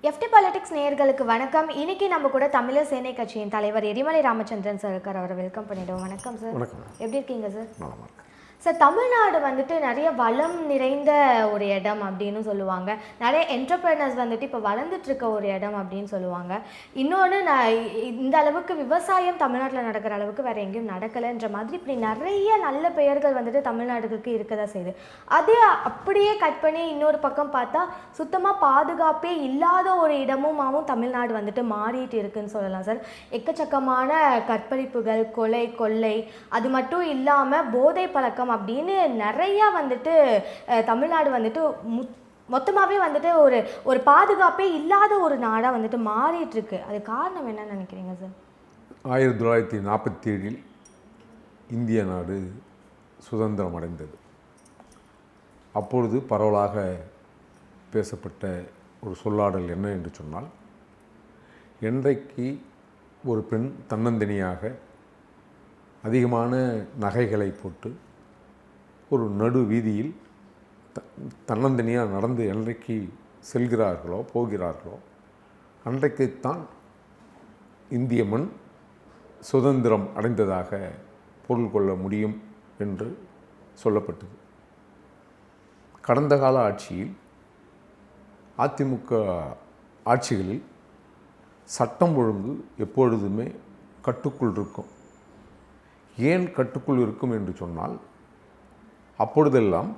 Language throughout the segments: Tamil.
எஃப்டி பாலிடிக்ஸ் நேயர்களுக்கு வணக்கம். இன்னைக்கு நம்ம கூட தமிழர் சேனை கட்சியின் தலைவர் எரிமலை ராமச்சந்திரன் சார் இருக்கார். அவரை வெல்கம் பண்ணிடுவோம். வணக்கம் சார். வணக்கம். எப்படி இருக்கீங்க சார்? சார், தமிழ்நாடு வந்துட்டு நிறைய வளம் நிறைந்த ஒரு இடம் அப்படின்னு சொல்லுவாங்க. நிறைய என்டர்பிரினர்ஸ் வந்துட்டு இப்போ வளர்ந்துட்டு இருக்க ஒரு இடம் அப்படின்னு சொல்லுவாங்க. இன்னொன்று, இந்த அளவுக்கு விவசாயம் தமிழ்நாட்டில் நடக்கிற அளவுக்கு வேறு எங்கேயும் நடக்கலைன்ற மாதிரி இப்படி நிறைய நல்ல பெயர்கள் வந்துட்டு தமிழ்நாடுகளுக்கு இருக்கதான் செய்யுது. அதே அப்படியே கட் பண்ணி இன்னொரு பக்கம் பார்த்தா சுத்தமாக பாதுகாப்பே இல்லாத ஒரு இடமுமாவும் தமிழ்நாடு வந்துட்டு மாறிட்டு இருக்குன்னு சொல்லலாம் சார். எக்கச்சக்கமான கற்பழிப்புகள், கொலை, கொள்ளை, அது மட்டும் இல்லாமல் போதை பழக்கம் அப்படின்னு நிறையா வந்துட்டு தமிழ்நாடு வந்துட்டு மொத்தமாகவே வந்துட்டு ஒரு பாதுகாப்பே இல்லாத ஒரு நாடாக வந்துட்டு மாறிட்டு இருக்கு. அது காரணம் என்னன்னு நினைக்கிறீங்க சார்? 1947 இந்திய நாடு சுதந்திரம் அடைந்தது. அப்பொழுது பரவலாக பேசப்பட்ட ஒரு சொல்லாடல் என்ன என்று சொன்னால், என்றைக்கு ஒரு பெண் தன்னந்தனியாக அதிகமான நகைகளை போட்டு ஒரு நடு வீதியில் தன்னந்தனியாக நடந்து என்றைக்கு செல்கிறார்களோ போகிறார்களோ அன்றைக்குத்தான் இந்திய மண் சுதந்திரம் அடைந்ததாக பொருள் கொள்ள முடியும் என்று சொல்லப்பட்டது. கடந்த கால ஆட்சியில் அதிமுக ஆட்சிகளில் சட்டம் ஒழுங்கு எப்பொழுதுமே கட்டுக்குள் இருக்கும். ஏன் கட்டுக்குள் இருக்கும் என்று சொன்னால், அப்பொழுதெல்லாம்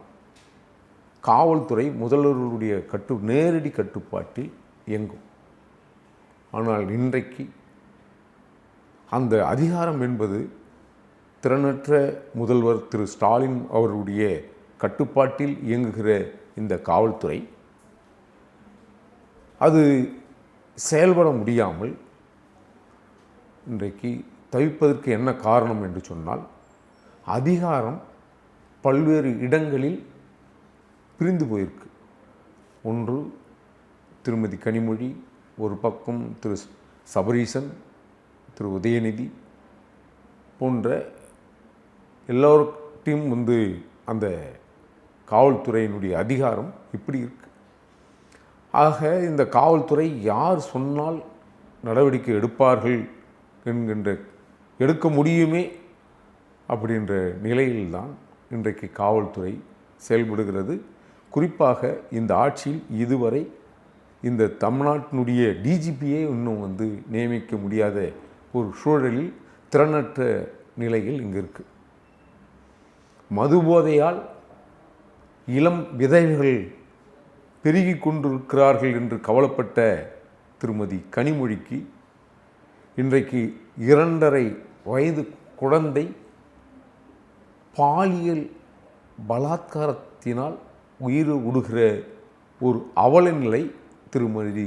காவல்துறை முதல்வர்களுடைய நேரடி கட்டுப்பாட்டில் இயங்கும். ஆனால் இன்றைக்கு அந்த அதிகாரம் என்பது திறனற்ற முதல்வர் திரு ஸ்டாலின் அவருடைய கட்டுப்பாட்டில் இயங்குகிற இந்த காவல்துறை அது செயல்பட முடியாமல் இன்றைக்கு தவிப்பதற்கு என்ன காரணம் என்று சொன்னால், அதிகாரம் பல்வேறு இடங்களில் பிரிந்து போயிருக்கு. ஒன்று திருமதி கனிமொழி, ஒரு பக்கம் திரு சபரீசன், திரு உதயநிதி போன்ற எல்லோருக்கையும் அந்த காவல்துறையினுடைய அதிகாரம் இப்படி இருக்கு. ஆக இந்த காவல்துறை யார் சொன்னால் நடவடிக்கை எடுப்பார்கள் என்கின்ற எடுக்க முடியுமே அப்படின்ற நிலையில்தான் இன்றைக்கு காவல்துறை செயல்படுகிறது. குறிப்பாக இந்த ஆட்சியில் இதுவரை இந்த தமிழ்நாட்டினுடைய டிஜிபியே இன்னும் நியமிக்க முடியாத ஒரு சூழலில் திறனற்ற நிலையில் இங்கு இருக்கு. மது போதையால் இளம் விதவைகள் பெருகி கொண்டிருக்கிறார்கள் என்று கவலைப்பட்ட திருமதி கனிமொழிக்கு இன்றைக்கு 2.5 வயது குழந்தை பாலியல் பலாத்காரத்தினால் உயிர் விடுகிற ஒரு அவல நிலை திருமதி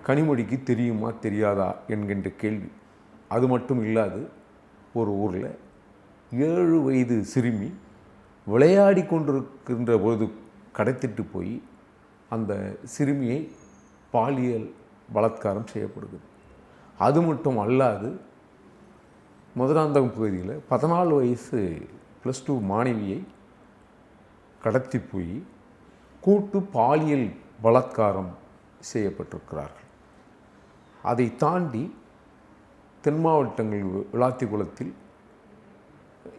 கனிமொழிக்கு தெரியுமா தெரியாதா என்கின்ற கேள்வி. அது மட்டும் இல்லாது, ஒரு ஊரில் 7 வயது சிறுமி விளையாடி கொண்டிருக்கின்ற பொழுது கடத்திட்டு போய் அந்த சிறுமியை பாலியல் பலாத்காரம் செய்யப்படுகிறது. அது மட்டும் அல்லாது, மதுராந்தகம் பகுதியில் 14 வயசு +2 மாணவியை கடத்தி போய் கூட்டு பாலியல் பலாத்காரம் செய்யப்பட்டிருக்கிறார்கள். அதை தாண்டி தென் மாவட்டங்கள் விளாத்திக்குளத்தில்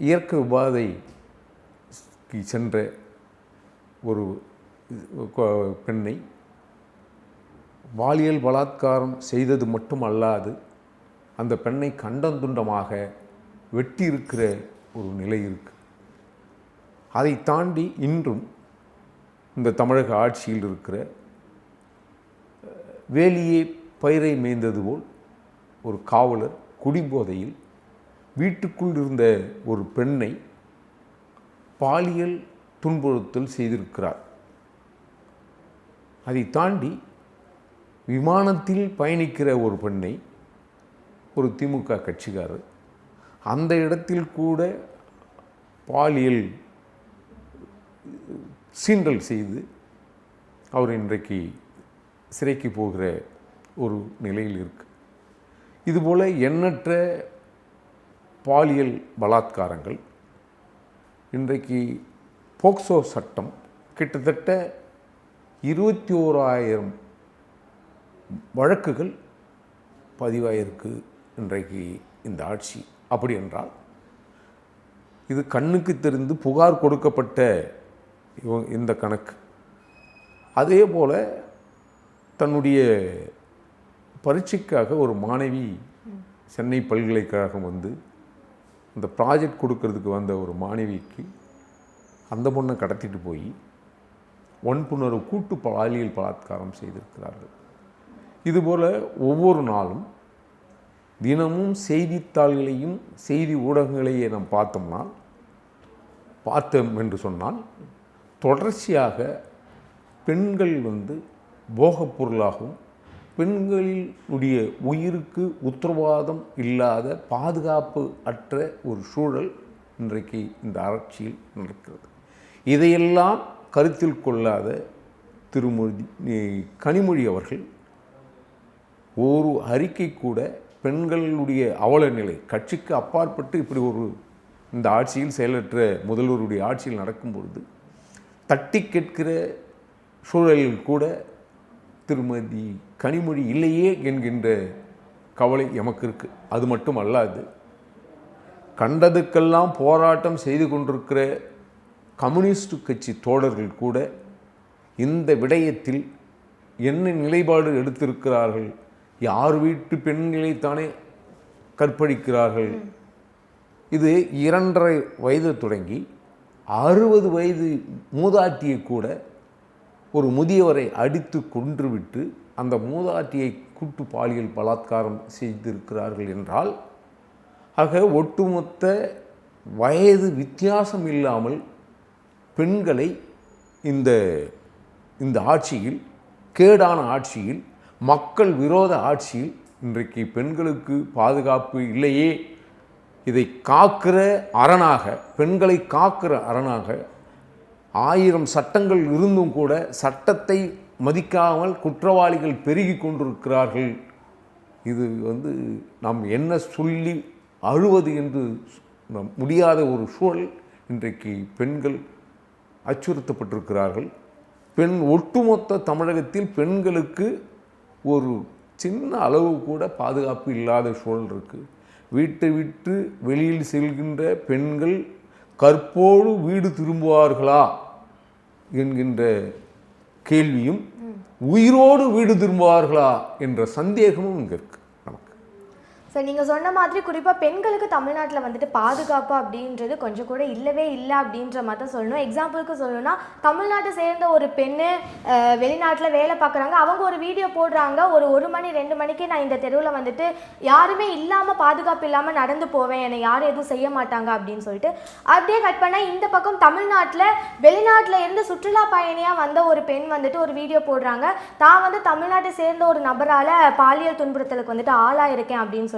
இயற்கை உபாதைக்கு சென்ற ஒரு பெண்ணை பாலியல் பலாத்காரம் செய்தது மட்டும் அல்லாது அந்த பெண்ணை கண்டந்துண்டமாக வெட்டி இருக்கிற ஒரு நிலை இருக்கு. அதை தாண்டி இன்றும் இந்த தமிழக ஆட்சியில் இருக்கிற வேலியே பயிரை மேய்ந்தது போல் ஒரு காவலர் குடிபோதையில் வீட்டுக்குள் இருந்த ஒரு பெண்ணை பாலியல் துன்புறுத்தல் செய்திருக்கிறார். அதை தாண்டி விமானத்தில் பயணிக்கிற ஒரு பெண்ணை ஒரு திமுக கட்சிக்காரர் அந்த இடத்தில் கூட பாலியல் சீண்டல் செய்து அவர் இன்றைக்கு சிறைக்கு போகிற ஒரு நிலையில் இருக்கு. இதுபோல் எண்ணற்ற பாலியல் பலாத்காரங்கள் இன்றைக்கு போக்சோ சட்டம் கிட்டத்தட்ட 21,000 வழக்குகள் பதிவாயிருக்கு இன்றைக்கு இந்த ஆட்சி. அப்படி என்றால் இது கண்ணுக்கு தெரிந்து புகார் கொடுக்கப்பட்ட இந்த கணக்கு. அதே போல் தன்னுடைய பரீட்சைக்காக ஒரு மாணவி சென்னை பல்கலைக்கழகம் வந்து அந்த ப்ராஜெக்ட் கொடுக்கறதுக்கு வந்த ஒரு மாணவிக்கு அந்த பொண்ணை கடத்திட்டு போய் வன்புணர்வு கூட்டு பாலியல் பலாத்காரம் செய்திருக்கிறார்கள். இதுபோல் ஒவ்வொரு நாளும் தினமும் செய்தித்தாள்களையும் செய்தி ஊடகங்களையே நாம் பார்த்தோம் என்று சொன்னால் தொடர்ச்சியாக பெண்கள் வந்து போகப் பொருளாகவும் பெண்களுடைய உயிருக்கு உத்தரவாதம் இல்லாத பாதுகாப்பு அற்ற ஒரு சூழல் இன்றைக்கு இந்த ஆட்சியில் நடக்கிறது. இதையெல்லாம் கருத்தில் கொள்ளாத கனிமொழி அவர்கள் ஒரு அறிக்கை கூட பெண்களுடைய அவல நிலை கட்சிக்கு அப்பாற்பட்டு இப்படி ஒரு இந்த ஆட்சியில் செயலற்ற முதல்வருடைய ஆட்சியில் நடக்கும்பொழுது தட்டி கேட்கிற சூழலில் கூட திருமதி கனிமொழி இல்லையே என்கின்ற கவலை எமக்கு இருக்குது. அது மட்டும் அல்லாது கண்டதுக்கெல்லாம் போராட்டம் செய்து கொண்டிருக்கிற கம்யூனிஸ்ட் கட்சி தோழர்கள் கூட இந்த விடயத்தில் என்ன நிலைப்பாடு எடுத்திருக்கிறார்கள்? யார் வீட்டு பெண்களைத்தானே கற்பழிக்கிறார்கள்? இது 2.5 வயது தொடங்கி 60 வயது மூதாட்டியை கூட ஒரு முதியவரை அடித்து கொன்றுவிட்டு அந்த மூதாட்டியை கூட்டு பாலியல் பலாத்காரம் செய்திருக்கிறார்கள் என்றால், ஆக ஒட்டுமொத்த வயது வித்தியாசம் இல்லாமல் பெண்களை இந்த ஆட்சியில், கேடான ஆட்சியில், மக்கள் விரோத ஆட்சியில் இன்றைக்கு பெண்களுக்கு பாதுகாப்பு இல்லையே, இதை காக்கிற அரணாக, பெண்களை காக்கிற அரணாக 1000 சட்டங்கள் இருந்தும் கூட சட்டத்தை மதிக்காமல் குற்றவாளிகள் பெருகி கொண்டிருக்கிறார்கள். இது வந்து நாம் என்ன சொல்லி அழுவது என்று முடியாத ஒரு சூழல். இன்றைக்கு பெண்கள் அச்சுறுத்தப்பட்டிருக்கிறார்கள். ஒட்டுமொத்த தமிழகத்தில் பெண்களுக்கு ஒரு சின்ன அளவு கூட பாதுகாப்பு இல்லாத சூழல் இருக்குது. வீட்டை விட்டு வெளியில் செல்கின்ற பெண்கள் கற்போடு வீடு திரும்புவார்களா என்கின்ற கேள்வியும், உயிரோடு வீடு திரும்புவார்களா என்ற சந்தேகமும் இங்கே இருக்குது நமக்கு. சார், நீங்கள் சொன்ன மாதிரி குறிப்பாக பெண்களுக்கு தமிழ்நாட்டில் வந்துட்டு பாதுகாப்பு அப்படின்றது கொஞ்சம் கூட இல்லவே இல்லை அப்படின்ற மாதிரி தான் சொல்லணும். எக்ஸாம்பிளுக்கு சொல்லணும்னா, தமிழ்நாட்டை சேர்ந்த ஒரு பெண்ணு வெளிநாட்டில் வேலை பார்க்குறாங்க, அவங்க ஒரு வீடியோ போடுறாங்க, ஒரு 1 மணி 2 மணிக்கு நான் இந்த தெருவில் வந்துட்டு யாருமே இல்லாமல் பாதுகாப்பு இல்லாமல் நடந்து போவேன், என்னை யாரும் எதுவும் செய்ய மாட்டாங்க அப்படின்னு சொல்லிட்டு அப்படியே கட் பண்ணால் இந்த பக்கம் தமிழ்நாட்டில் வெளிநாட்டில் இருந்து சுற்றுலா பயணியாக வந்த ஒரு பெண் வந்துட்டு ஒரு வீடியோ போடுறாங்க, தான் வந்து தமிழ்நாட்டை சேர்ந்த ஒரு நபரால் பாலியல் துன்புறுத்தலுக்கு வந்துட்டு ஆளாயிருக்கேன் அப்படின்னு சொல்லிட்டு.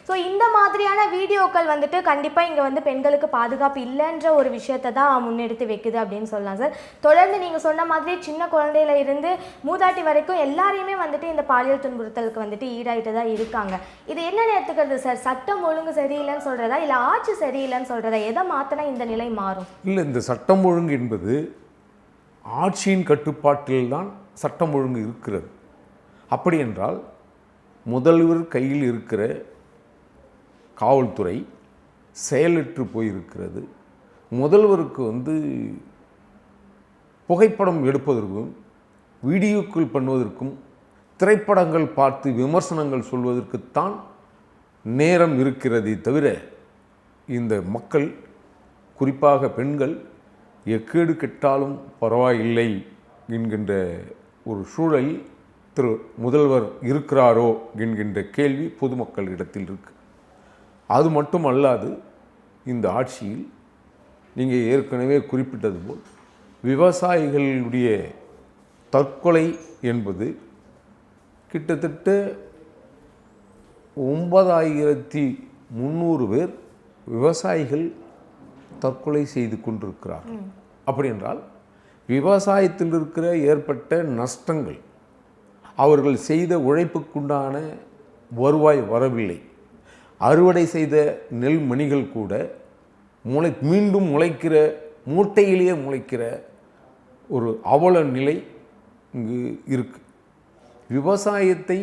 ஸோ இந்த மாதிரியான வீடியோக்கள் வந்துட்டு கண்டிப்பாக இங்கே வந்து பெண்களுக்கு பாதுகாப்பு இல்லைன்ற ஒரு விஷயத்தை தான் முன்னெடுத்து வைக்குது அப்படின்னு சொல்லலாம் சார். தொடர்ந்து நீங்கள் சொன்ன மாதிரி சின்ன குழந்தையில இருந்து மூதாட்டி வரைக்கும் எல்லாரையுமே வந்துட்டு இந்த பாலியல் துன்புறுத்தலுக்கு வந்துட்டு ஈடாயிட்டு தான் இருக்காங்க. இது என்ன எடுத்துக்கிறது சார்? சட்டம் ஒழுங்கு சரியில்லைன்னு சொல்கிறதா, இல்லை ஆட்சி சரியில்லைன்னு சொல்கிறதா? எதை மாற்றினா இந்த நிலை மாறும்? இல்லை, இந்த சட்டம் ஒழுங்கு என்பது ஆட்சியின் கட்டுப்பாட்டில் தான் சட்டம் ஒழுங்கு இருக்கிறது. அப்படி என்றால் முதல்வர் கையில் இருக்கிற காவல்துறை செயலற்று போயிருக்கிறது. முதல்வருக்கு வந்து புகைப்படம் எடுப்பதற்கும் வீடியோக்கள் பண்ணுவதற்கும் திரைப்படங்கள் பார்த்து விமர்சனங்கள் சொல்வதற்குத்தான் நேரம் இருக்கிறதே தவிர, இந்த மக்கள், குறிப்பாக பெண்கள், எக்கேடு கெட்டாலும் பரவாயில்லை என்கின்ற ஒரு சூழலில் முதல்வர் இருக்கிறாரோ என்கின்ற கேள்வி பொதுமக்களிடத்தில் இருக்கு. அது மட்டும் அல்லாது இந்த ஆட்சியில் நீங்கள் ஏற்கனவே குறிப்பிட்டது போல் விவசாயிகளுடைய தற்கொலை என்பது கிட்டத்தட்ட 9300 பேர் விவசாயிகள் தற்கொலை செய்து கொண்டிருக்கிறார்கள். அப்படி என்றால் விவசாயத்தில் இருக்கிற ஏற்பட்ட நஷ்டங்கள், அவர்கள் செய்த உழைப்புக்குண்டான வருவாய் வரவில்லை. அறுவடை செய்த நெல் மணிகள் கூட மீண்டும் முளைக்கிற, மூட்டையிலேயே முளைக்கிற ஒரு அவல நிலை இங்கு இருக்கு. விவசாயத்தை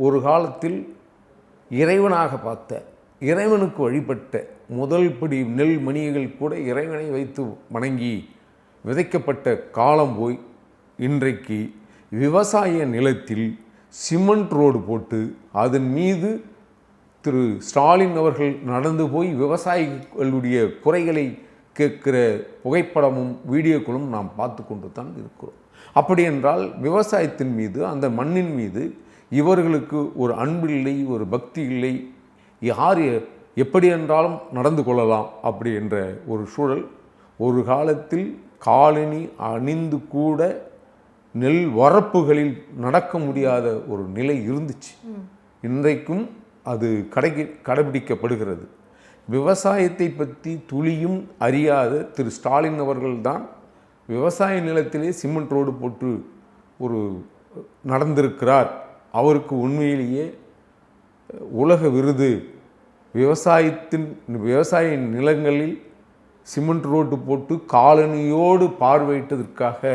ஒரு காலத்தில் இறைவனாக பார்த்த, இறைவனுக்கு வழிபட்ட முதல் படி நெல் மணிகள் கூட இறைவனை வைத்து வணங்கி விதைக்கப்பட்ட காலம் போய் இன்றைக்கு விவசாய நிலத்தில் சிமெண்ட் ரோடு போட்டு அதன் மீது திரு ஸ்டாலின் அவர்கள் நடந்து போய் விவசாயிகளுடைய குறைகளை கேட்கிற புகைப்படமும் வீடியோக்களும் நாம் பார்த்து கொண்டு தான் இருக்கிறோம். அப்படி என்றால் விவசாயத்தின் மீது, அந்த மண்ணின் மீது இவர்களுக்கு ஒரு அன்பில்லை, ஒரு பக்தி இல்லை, யார் எப்படி என்றாலும் நடந்து கொள்ளலாம் அப்படி என்ற ஒரு சூழல். ஒரு காலத்தில் காலணி அணிந்து கூட நெல் வரப்புகளில் நடக்க முடியாத ஒரு நிலை இருந்துச்சு. இன்றைக்கும் அது கடைபிடிக்கப்படுகிறது. விவசாயத்தை பற்றி துளியும் அறியாத திரு ஸ்டாலின் அவர்கள்தான் விவசாய நிலத்திலே சிமெண்ட் ரோடு போட்டு ஒரு நடந்திருக்கிறார். அவருக்கு உண்மையிலேயே உலக விருது. விவசாய நிலங்களில் சிமெண்ட் ரோடு போட்டு காலனியோடு பார்வையிட்டதற்காக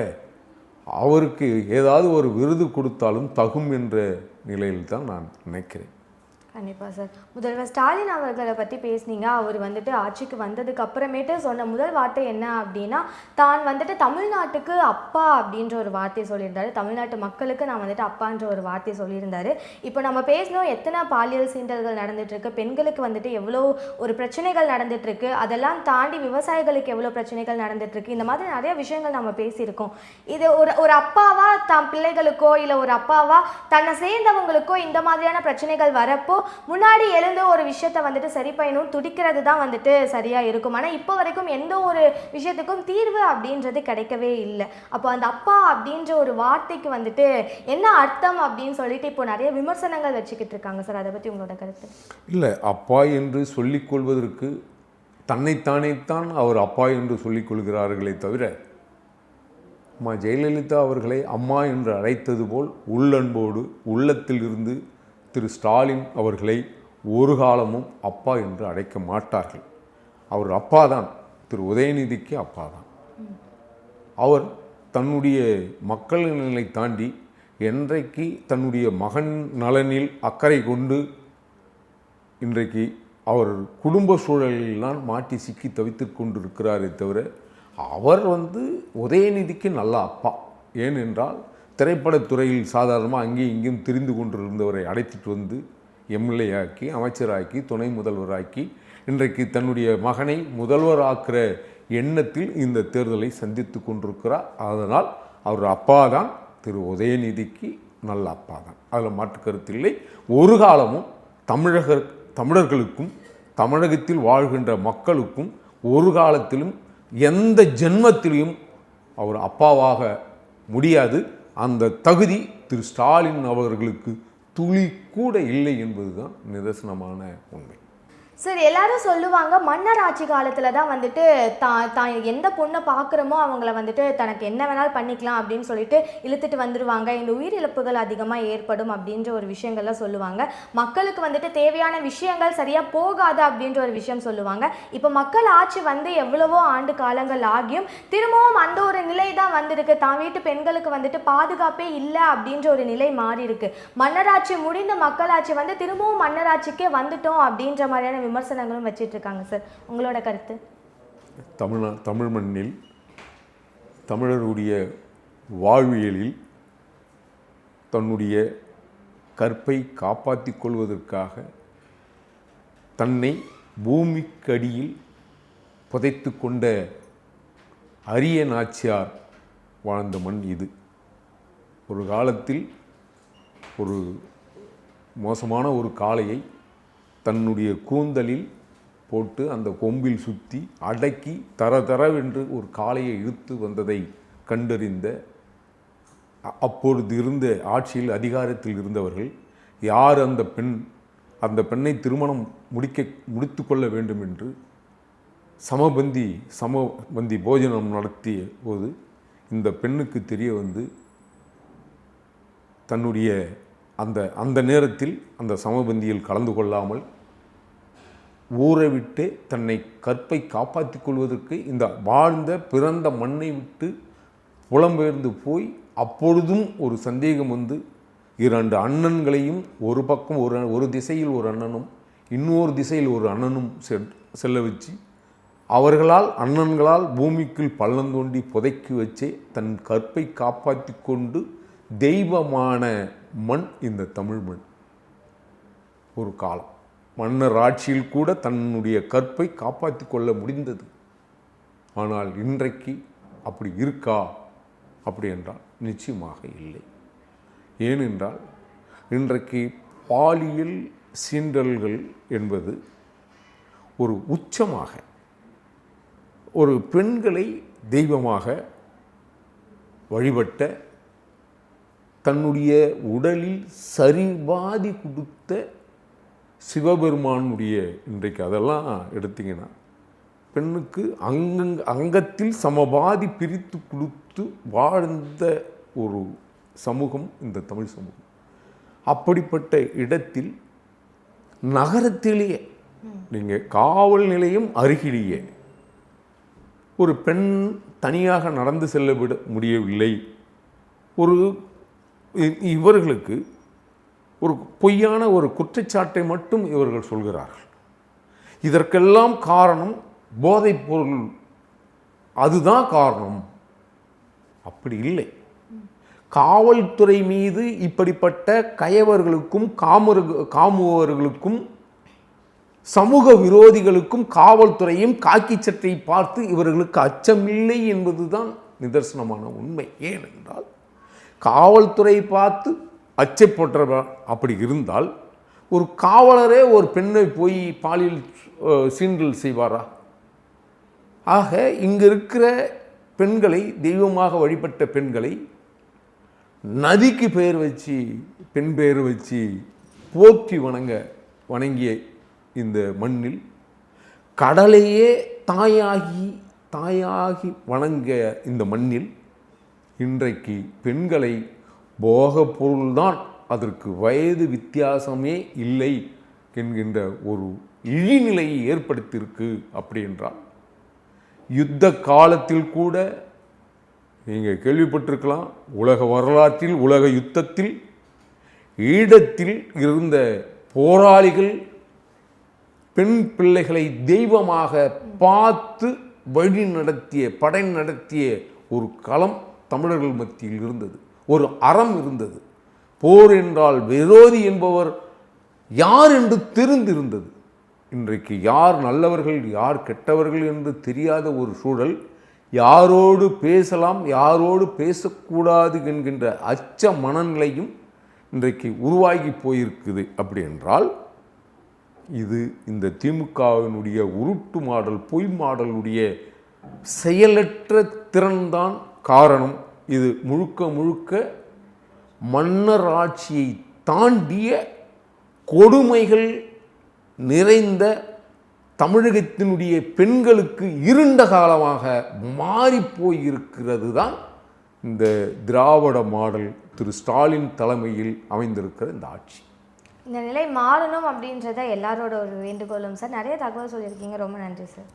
அவருக்கு ஏதாவது ஒரு விருது கொடுத்தாலும் தகும் என்ற நிலையில் தான் நான் நினைக்கிறேன். கண்டிப்பாக சார். முதல்வர் ஸ்டாலின் அவர்களை பற்றி பேசுனீங்க. அவர் வந்துட்டு ஆட்சிக்கு வந்ததுக்கு அப்புறமேட்டு சொன்ன முதல் வார்த்தை என்ன அப்படின்னா, தான் வந்துட்டு தமிழ்நாட்டுக்கு அப்பா அப்படின்ற ஒரு வார்த்தையை சொல்லியிருந்தாரு. தமிழ்நாட்டு மக்களுக்கு நான் வந்துட்டு அப்பான்ற ஒரு வார்த்தையை சொல்லியிருந்தாரு. இப்போ நம்ம பேசணும் எத்தனை பாலியல் சீண்டல்கள் நடந்துட்டுருக்கு, பெண்களுக்கு வந்துட்டு எவ்வளோ ஒரு பிரச்சனைகள் நடந்துட்டுருக்கு, அதெல்லாம் தாண்டி விவசாயிகளுக்கு எவ்வளோ பிரச்சனைகள் நடந்துட்டுருக்கு. இந்த மாதிரி நிறைய விஷயங்கள் நம்ம பேசியிருக்கோம். இது ஒரு அப்பாவா தன் பிள்ளைகளுக்கோ இல்லை ஒரு அப்பாவா தன்னை சேர்ந்தவங்களுக்கோ இந்த மாதிரியான பிரச்சனைகள் வரப்போ முன்னாடி எழுந்த ஒரு விஷயத்தை வந்துட்டு சரி பண்ணணும் துடிக்கிறது தான் வந்துட்டு சரியா இருக்கும். ஆனால் இப்போ வரைக்கும் எந்த ஒரு விஷயத்துக்கும் தீர்வு அப்படின்றது கிடைக்கவே இல்லை. அப்போ அந்த அப்பா அப்படின்ற ஒரு வார்த்தைக்கு வந்துட்டு என்ன அர்த்தம் அப்படின்னு சொல்லிட்டு இப்போ நிறைய விமர்சனங்கள் வச்சுக்கிட்டு இருக்காங்க சார். அதை பற்றி உங்களோட கருத்து? இல்லை, அப்பா என்று சொல்லிக் கொள்வதற்கு தன்னைத்தானேத்தான் அவர் அப்பா என்று சொல்லிக் கொள்கிறார்களே தவிர, அம்மா ஜெயலலிதா அவர்களை அம்மா என்று அழைத்தது போல் உள்ளன்போடு உள்ளத்தில் இருந்து திரு ஸ்டாலின் அவர்களை ஒரு காலமும் அப்பா என்று அழைக்க மாட்டார்கள். அவர் அப்பா தான், திரு உதயநிதிக்கு அப்பா தான். அவர் தன்னுடைய மக்கள் நலனை தாண்டி என்றைக்கு தன்னுடைய மகன் நலனில் அக்கறை கொண்டு இன்றைக்கு அவர் குடும்ப சூழலில்தான் மாட்டி சிக்கி தவித்து கொண்டிருக்கிறாரே தவிர, அவர் உதயநிதிக்கு நல்ல அப்பா. ஏனென்றால் திரைப்படத்துறையில் சாதாரணமாக அங்கேயும் இங்கேயும் திரிந்து கொண்டிருந்தவரை அழைத்துட்டு எம்எல்ஏ ஆக்கி, அமைச்சராக்கி, துணை முதல்வராக்கி, இன்றைக்கு தன்னுடைய மகனை முதல்வராக்குற எண்ணத்தில் இந்த தேர்தலை சந்தித்து கொண்டிருக்கிறார். அதனால் அவர் அப்பா தான், திரு உதயநிதிக்கு நல்ல அப்பா தான், அதில் மாற்று கருத்தில்லை. ஒரு காலமும் தமிழர்களுக்கும் தமிழகத்தில் வாழ்கின்ற மக்களுக்கும் ஒரு காலத்திலும் எந்த ஜென்மத்திலும் அவர் அப்பாவாக முடியாது. அந்த தகுதி திரு ஸ்டாலின் அவர்களுக்கு துளி கூட இல்லை என்பதுதான் நிதர்சனமான உண்மை. சார், எல்லாரும் சொல்லுவாங்க மன்னர் ஆட்சி காலத்தில் தான் வந்துட்டு தான் எந்த பொண்ணை பார்க்குறோமோ அவங்கள வந்துட்டு தனக்கு என்ன வேணாலும் பண்ணிக்கலாம் அப்படின்னு சொல்லிட்டு இழுத்துட்டு வந்துடுவாங்க. இந்த உயிரிழப்புகள் அதிகமாக ஏற்படும் அப்படின்ற ஒரு விஷயங்கள்லாம் சொல்லுவாங்க. மக்களுக்கு வந்துட்டு தேவையான விஷயங்கள் சரியாக போகாது அப்படின்ற ஒரு விஷயம் சொல்லுவாங்க. இப்போ மக்கள் ஆட்சி எவ்வளவோ ஆண்டு காலங்கள் ஆகியும் திரும்பவும் அந்த ஒரு நிலை தான் வந்திருக்கு. தான் வீட்டு பெண்களுக்கு வந்துட்டு பாதுகாப்பே இல்லை அப்படின்ற ஒரு நிலை மாறி இருக்கு. மன்னராட்சி முடிந்த மக்களாட்சி திரும்பவும் மன்னராட்சிக்கே வந்துட்டோம் அப்படின்ற மாதிரியான விமர்சனங்களும் வச்சிட்டு இருக்காங்க சார். உங்களோட கருத்து? தமிழ் மண்ணில் தமிழருடைய வாழ்வியலில் தன்னுடைய கற்பை காப்பாற்றிக் கொள்வதற்காக தன்னை பூமிக்கடியில் புதைத்து கொண்ட அரிய நாச்சியார் வாழ்ந்த மண் இது. ஒரு காலத்தில் ஒரு மோசமான ஒரு காளையை தன்னுடைய கூந்தலில் போட்டு அந்த கொம்பில் சுற்றி அடக்கி தரதரவென்று ஒரு காளையை இழுத்து வந்ததை கண்டறிந்த, அப்பொழுது இருந்த ஆட்சியில் அதிகாரத்தில் இருந்தவர்கள் யார் அந்த பெண்ணை திருமணம் முடித்து கொள்ள வேண்டும் என்று சமபந்தி போஜனம் நடத்திய போது இந்த பெண்ணுக்கு தெரிய தன்னுடைய அந்த நேரத்தில் அந்த சமபந்தியில் கலந்து கொள்ளாமல் ஊரை விட்டு தன்னை கற்பை காப்பாற்றி கொள்வதற்கு இந்த பிறந்த மண்ணை விட்டு புலம்பெயர்ந்து போய், அப்பொழுதும் ஒரு சந்தேகம் 2 அண்ணன்களையும் ஒரு பக்கம் ஒரு திசையில் ஒரு அண்ணனும் இன்னொரு திசையில் ஒரு அண்ணனும் செல்ல வச்சு அண்ணன்களால் பூமிக்குள் பள்ளம் தோண்டி புதைக்கி வச்சே தன் கற்பை காப்பாற்றி கொண்டு தெய்வமான மண் இந்த தமிழ் மண். ஒரு காலம் மன்னர் ஆட்சியில் கூட தன்னுடைய கற்பை காப்பாற்றி கொள்ள முடிந்தது. ஆனால் இன்றைக்கு அப்படி இருக்கா அப்படி என்றால் நிச்சயமாக இல்லை. ஏனென்றால் இன்றைக்கு பாலியல் சீண்டல்கள் என்பது ஒரு உச்சமாக, ஒரு பெண்களை தெய்வமாக வழிபட்ட, தன்னுடைய உடலில் சரிபாதி கொடுத்த சிவபெருமானுடைய, இன்றைக்கு அதெல்லாம் எடுத்தீங்கன்னா பெண்ணுக்கு அங்கத்தில் சமபாதி பிரித்து கொடுத்து வாழ்ந்த ஒரு சமூகம் இந்த தமிழ் சமூகம். அப்படிப்பட்ட இடத்தில் நகரத்திலேயே நீங்கள் காவல் நிலையம் அருகிலேயே ஒரு பெண் தனியாக நடந்து செல்ல முடியவில்லை. இவர்களுக்கு ஒரு பொய்யான ஒரு குற்றச்சாட்டை மட்டும் இவர்கள் சொல்கிறார்கள். இதற்கெல்லாம் காரணம் போதைப் பொருள், அதுதான் காரணம். அப்படி இல்லை. காவல்துறை மீது இப்படிப்பட்ட கயவர்களுக்கும் காமுவர்களுக்கும் சமூக விரோதிகளுக்கும் காவல்துறையும் காக்கி சட்டை பார்த்து இவர்களுக்கு அச்சமில்லை என்பதுதான் நிதர்சனமான உண்மை. ஏனென்றால் காவல்துறை பார்த்து அச்சப்பட்ட அப்படி இருந்தால் ஒரு காவலரே ஒரு பெண்ணை போய் பாலியல் சீண்டல் செய்வாரா? ஆக இங்கே இருக்கிற பெண்களை, தெய்வமாக வழிபட்ட பெண்களை நதிக்கு பெயர் வச்சு, பெண் பெயர் வச்சு போற்றி வணங்கிய இந்த மண்ணில், கடலையே தாயாகி வணங்கிய இந்த மண்ணில் இன்றைக்கு பெண்களை போகப் பொருள்தான், அதற்கு வயது வித்தியாசமே இல்லை என்கின்ற ஒரு இழிநிலையை ஏற்படுத்தியிருக்கு. அப்படி என்றால் யுத்த காலத்தில் கூட நீங்கள் கேள்விப்பட்டிருக்கலாம், உலக வரலாற்றில், உலக யுத்தத்தில் ஈழத்தில் இருந்த போராளிகள் பெண் பிள்ளைகளை தெய்வமாக பார்த்து வழி நடத்திய, படை நடத்திய ஒரு களம் தமிழர்கள் மத்தியில் இருந்தது. ஒரு அறம் இருந்தது. போர் என்றால் விரோதி என்பவர் யார் என்று தெரிந்திருந்தது. இன்றைக்கு யார் நல்லவர்கள் யார் கெட்டவர்கள் என்று தெரியாத ஒரு சூழல், யாரோடு பேசலாம் யாரோடு பேசக்கூடாது என்கின்ற அச்ச மனநிலையும் இன்றைக்கு உருவாகி போயிருக்குது. அப்படி என்றால் இது இந்த திமுகவினுடைய உருட்டு மாடல், பொய் மாடலுடைய செயலற்ற திறன்தான் காரணம். இது முழுக்க மன்னர் ஆட்சியை தாண்டிய கொடுமைகள் நிறைந்த தமிழகத்தினுடைய பெண்களுக்கு இருண்ட காலமாக மாறிப்போயிருக்கிறது தான் இந்த திராவிட மாடல் திரு ஸ்டாலின் தலைமையில் அமைந்திருக்கிற இந்த ஆட்சி. இந்த நிலை மாறணும் அப்படின்றத எல்லாரோட ஒரு வேண்டுகோளும் சார். நிறைய தகவல் சொல்லியிருக்கீங்க, ரொம்ப நன்றி சார்.